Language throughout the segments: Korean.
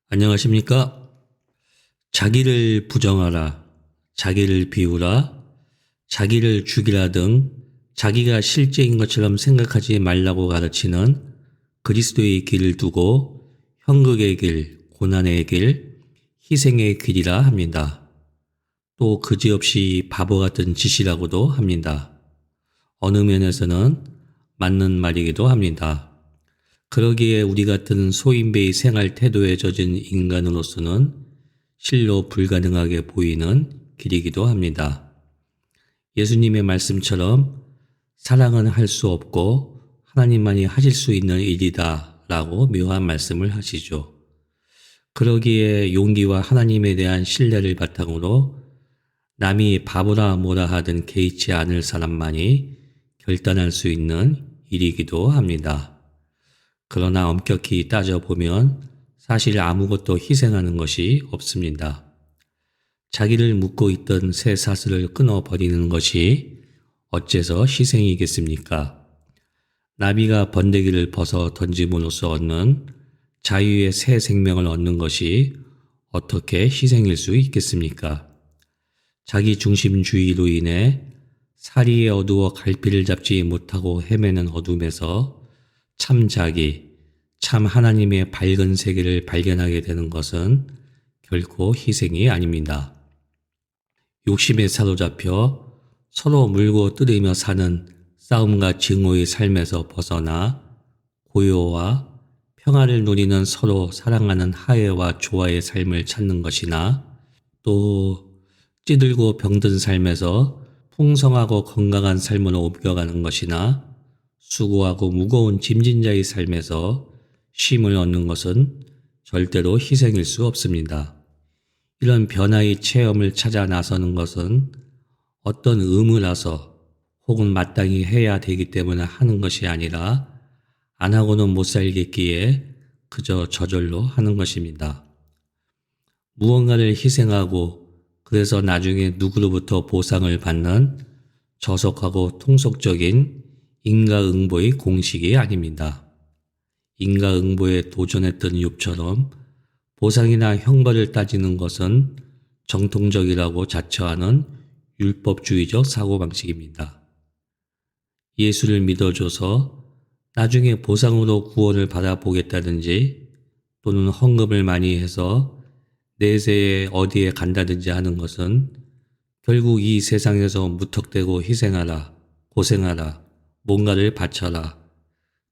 안녕하십니까? 자기를 부정하라, 자기를 비우라, 자기를 죽이라 등 자기가 실제인 것처럼 생각하지 말라고 가르치는 그리스도의 길을 두고 형극의 길, 고난의 길, 희생의 길이라 합니다. 또 그지없이 바보 같은 짓이라고도 합니다. 어느 면에서는 맞는 말이기도 합니다. 그러기에 우리 같은 소인배의 생활 태도에 젖은 인간으로서는 실로 불가능하게 보이는 길이기도 합니다. 예수님의 말씀처럼 사랑은 할 수 없고 하나님만이 하실 수 있는 일이다 라고 묘한 말씀을 하시죠. 그러기에 용기와 하나님에 대한 신뢰를 바탕으로 남이 바보라 뭐라 하든 개의치 않을 사람만이 결단할 수 있는 일이기도 합니다. 그러나 엄격히 따져보면 사실 아무것도 희생하는 것이 없습니다. 자기를 묶고 있던 새 사슬을 끊어버리는 것이 어째서 희생이겠습니까? 나비가 번데기를 벗어 던짐으로써 얻는 자유의 새 생명을 얻는 것이 어떻게 희생일 수 있겠습니까? 자기 중심주의로 인해 사리에 어두워 갈피를 잡지 못하고 헤매는 어둠에서 참 자기, 참 하나님의 밝은 세계를 발견하게 되는 것은 결코 희생이 아닙니다. 욕심에 사로잡혀 서로 물고 뜯으며 사는 싸움과 증오의 삶에서 벗어나 고요와 평화를 누리는 서로 사랑하는 화해와 조화의 삶을 찾는 것이나 또 찌들고 병든 삶에서 풍성하고 건강한 삶으로 옮겨가는 것이나 수고하고 무거운 짐진 자의 삶에서 쉼을 얻는 것은 절대로 희생일 수 없습니다. 이런 변화의 체험을 찾아 나서는 것은 어떤 의무라서 혹은 마땅히 해야 되기 때문에 하는 것이 아니라 안 하고는 못 살겠기에 그저 저절로 하는 것입니다. 무언가를 희생하고 그래서 나중에 누구로부터 보상을 받는 저속하고 통속적인 인과응보의 공식이 아닙니다. 인과응보에 도전했던 욥처럼 보상이나 형벌을 따지는 것은 정통적이라고 자처하는 율법주의적 사고방식입니다. 예수를 믿어줘서 나중에 보상으로 구원을 받아보겠다든지 또는 헌금을 많이 해서 내세에 어디에 간다든지 하는 것은 결국 이 세상에서 무턱대고 희생하라, 고생하라, 뭔가를 바쳐라.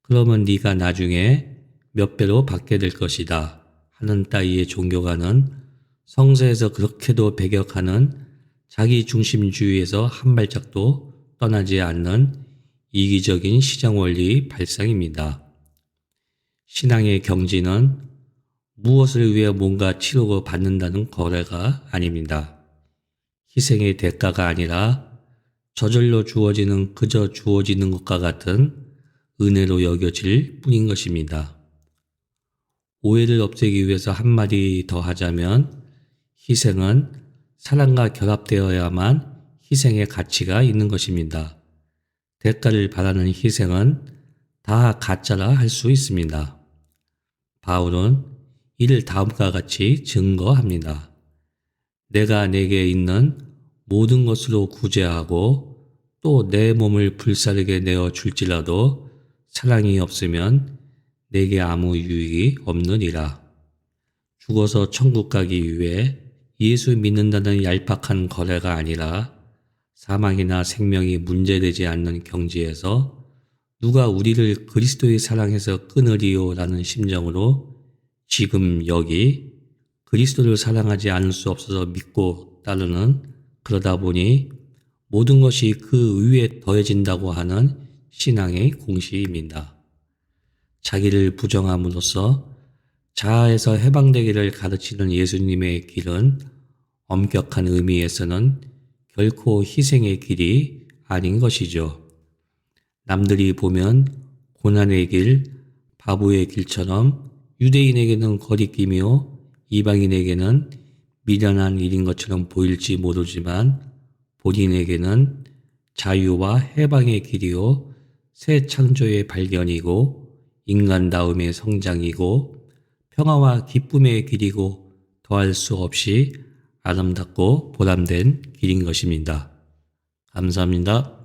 그러면 네가 나중에 몇 배로 받게 될 것이다 하는 따위의 종교가는 성서에서 그렇게도 배격하는 자기 중심주의에서 한 발짝도 떠나지 않는 이기적인 시장원리의 발상입니다. 신앙의 경지는 무엇을 위해 뭔가 치르고 받는다는 거래가 아닙니다. 희생의 대가가 아니라 저절로 주어지는 그저 주어지는 것과 같은 은혜로 여겨질 뿐인 것입니다. 오해를 없애기 위해서 한마디 더 하자면 희생은 사랑과 결합되어야만 희생의 가치가 있는 것입니다. 대가를 바라는 희생은 다 가짜라 할 수 있습니다. 바울은 이를 다음과 같이 증거합니다. 내가 내게 있는 모든 것으로 구제하고 또 내 몸을 불사르게 내어 줄지라도 사랑이 없으면 내게 아무 유익이 없느니라. 죽어서 천국 가기 위해 예수 믿는다는 얄팍한 거래가 아니라 사망이나 생명이 문제되지 않는 경지에서 누가 우리를 그리스도의 사랑에서 끊으리요 라는 심정으로 지금 여기 그리스도를 사랑하지 않을 수 없어서 믿고 따르는 그러다 보니 모든 것이 그 위에 더해진다고 하는 신앙의 공식입니다. 자기를 부정함으로써 자아에서 해방되기를 가르치는 예수님의 길은 엄격한 의미에서는 결코 희생의 길이 아닌 것이죠. 남들이 보면 고난의 길, 바보의 길처럼 유대인에게는 거리끼며 이방인에게는 미련한 일인 것처럼 보일지 모르지만 본인에게는 자유와 해방의 길이요 새 창조의 발견이고 인간다움의 성장이고 평화와 기쁨의 길이고 더할 수 없이 아름답고 보람된 길인 것입니다. 감사합니다.